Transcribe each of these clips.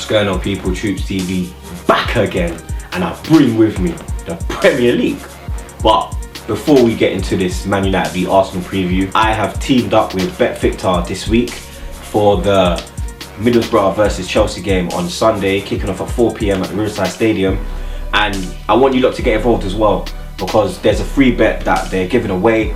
going on, people? TroopzTV back again, and I bring with me the Premier League. But before we get into this Man United v Arsenal preview, I have teamed up with BetVictor this week for the Middlesbrough versus Chelsea game on Sunday, kicking off at 4 PM at the Riverside Stadium. And I want you lot to get involved as well, because there's a free bet that they're giving away,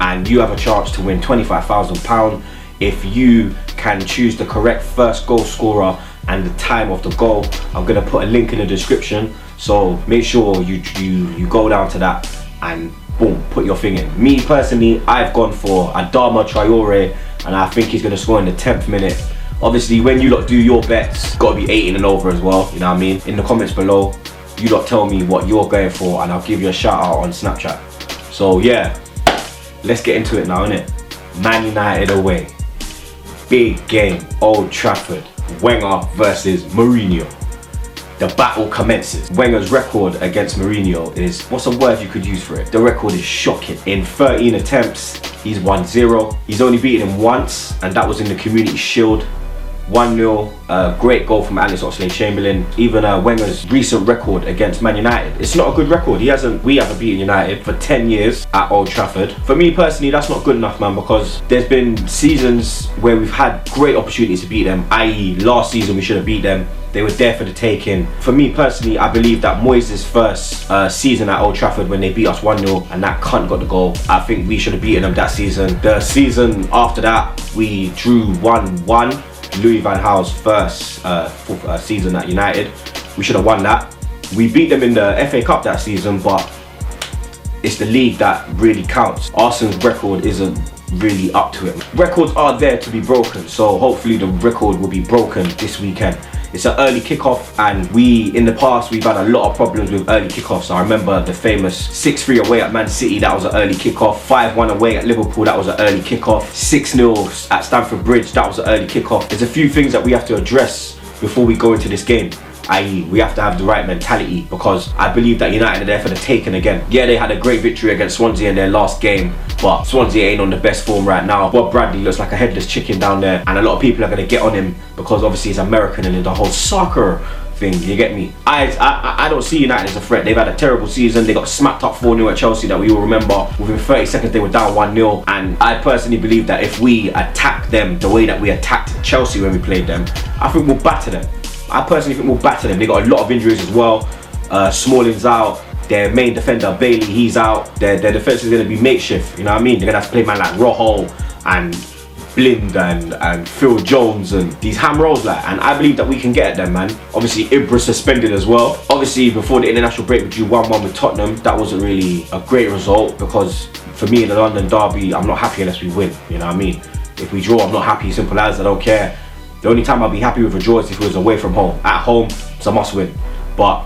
and you have a chance to win £25,000 if you can choose the correct first goal scorer and the time of the goal. I'm gonna put a link in the description, so make sure you go down to that and boom, put your thing in. Me personally, I've gone for Adama Traore, and I think he's gonna score in the 10th minute. Obviously, when you lot do your bets, gotta be 18 and over as well, you know what I mean? In the comments below, you lot tell me what you're going for and I'll give you a shout out on Snapchat. So yeah, let's get into it now, innit? Man United away. Big game, Old Trafford. Wenger versus Mourinho. The battle commences. Wenger's record against Mourinho is, what's a word you could use for it? The record is shocking. In 13 attempts, he's 1-0. He's only beaten him once, and that was in the Community Shield. 1-0, great goal from Alex Oxlade-Chamberlain. Even Wenger's recent record against Man United, it's not a good record. We haven't beaten United for 10 years at Old Trafford. For me personally, that's not good enough, man, because there's been seasons where we've had great opportunities to beat them, i.e. last season we should have beat them. They were there for the taking. For me personally, I believe that Moyes' first season at Old Trafford, when they beat us 1-0 and that cunt got the goal, I think we should have beaten them that season. The season after that, we drew 1-1. Louis van Gaal's first season at United. We should have won that. We beat them in the FA Cup that season, but it's the league that really counts. Arsenal's record isn't really up to it. Records are there to be broken, so hopefully the record will be broken this weekend. It's an early kickoff, and in the past we've had a lot of problems with early kickoffs. I remember the famous 6-3 away at Man City, that was an early kickoff. 5-1 away at Liverpool, that was an early kickoff. 6-0 at Stamford Bridge, that was an early kickoff. There's a few things that we have to address before we go into this game. I.e. we have to have the right mentality, because I believe that United are there for the taking again. Yeah, they had a great victory against Swansea in their last game, but Swansea ain't on the best form right now. Bob Bradley looks like a headless chicken down there, and a lot of people are going to get on him because obviously he's American and the whole soccer thing, you get me? I don't see United as a threat. They've had a terrible season. They got smacked up 4-0 at Chelsea that we all remember. Within 30 seconds they were down 1-0, and I personally believe that if we attack them the way that we attacked Chelsea when we played them, I think we'll batter them. I personally think we'll batter them. They got a lot of injuries as well. Smalling's out. Their main defender, Bailey, he's out. Their defense is going to be makeshift, you know what I mean? They're going to have to play man like Rojo and Blind and Phil Jones and these ham rolls like, and I believe that we can get at them, man. Obviously Ibra suspended as well. Obviously before the international break we drew 1-1 with Tottenham. That wasn't really a great result, because for me in the London derby, I'm not happy unless we win, you know what I mean? If we draw, I'm not happy, simple as. I don't care. The only time I'll be happy with a draw is if it was away from home. At home, it's a must win. But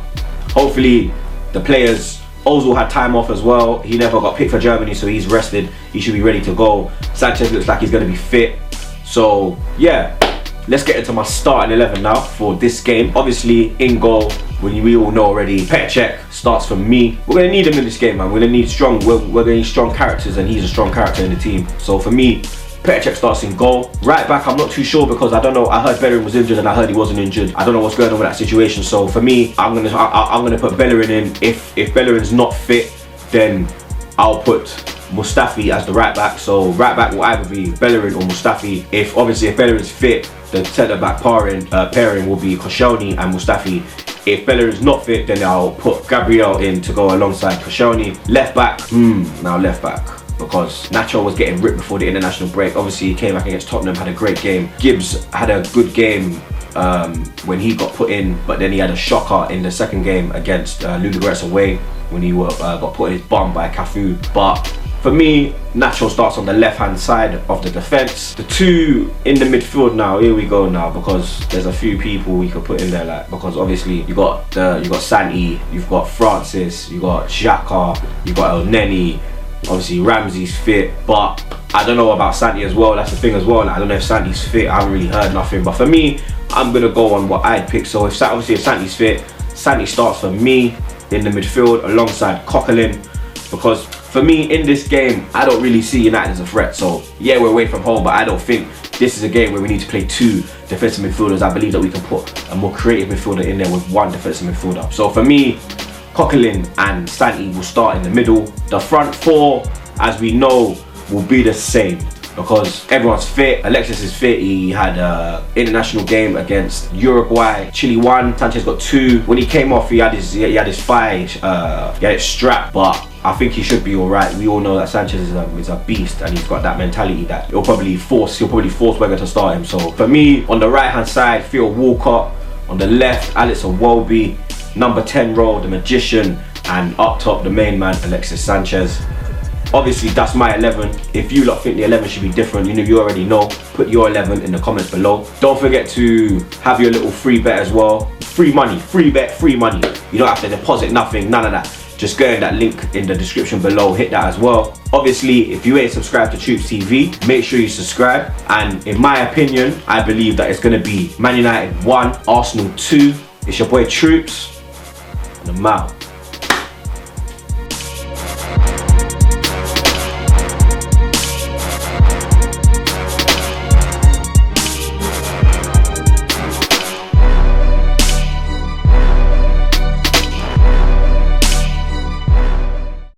hopefully the players, Ozil had time off as well. He never got picked for Germany, so he's rested. He should be ready to go. Sanchez looks like he's going to be fit. So yeah, let's get into my starting 11 now for this game. Obviously in goal, we all know already, Petr starts for me. We're going to need him in this game, man. We're going to need strong, we're going to need strong characters, and he's a strong character in the team. So for me, Petr starts in goal. Right back, I'm not too sure, because I don't know. I heard Bellerin was injured and I heard he wasn't injured. I don't know what's going on with that situation. So for me, I'm gonna put Bellerin in. If Bellerin's not fit, then I'll put Mustafi as the right back. So right back will either be Bellerin or Mustafi. If Bellerin's fit, the centre back pairing will be Koscielny and Mustafi. If Bellerin's not fit, then I'll put Gabriel in to go alongside Koscielny. Left back, now left back, because Nacho was getting ripped before the international break. Obviously he came back against Tottenham, had a great game. Gibbs had a good game when he got put in, but then he had a shocker in the second game against Ludogorets away, when he got put in his bum by Cafu. But for me, Nacho starts on the left hand side of the defence. The two in the midfield now, here we go now, because there's a few people we could put in there, like, because obviously you got Santi, you've got Francis, you got Xhaka, you got El Neni. Obviously Ramsey's fit, but I don't know about Santi as well. That's the thing as well. Like, I don't know if Santi's fit. I haven't really heard nothing. But for me, I'm gonna go on what I'd pick. So if Santi's fit, Santi starts for me in the midfield alongside Coquelin, because For me, in this game, I don't really see United as a threat. So yeah, we're away from home, but I don't think this is a game where we need to play 2 defensive midfielders. I believe that we can put a more creative midfielder in there with 1 defensive midfielder. So for me, Coquelin and Santi will start in the middle. The front 4, as we know, will be the same because everyone's fit. Alexis is fit. He had an international game against Uruguay. Chile won. Sanchez got 2. When he came off, he had his thigh, he had it strapped, but I think he should be all right. We all know that Sanchez is a beast, and he's got that mentality that he'll probably force Wenger to start him. So for me, on the right hand side, Theo Walcott. On the left, Alex Iwobi. Number 10 role, the magician, and up top, the main man, Alexis Sanchez. Obviously, that's my 11. If you lot think the 11 should be different, you already know. Put your 11 in the comments below. Don't forget to have your little free bet as well. Free money, free bet, free money. You don't have to deposit nothing, none of that. Just go in that link in the description below, hit that as well. Obviously, if you ain't subscribed to TroopzTV, make sure you subscribe. And in my opinion, I believe that it's gonna be Man United 1, Arsenal 2. It's your boy Troops, and I'm out.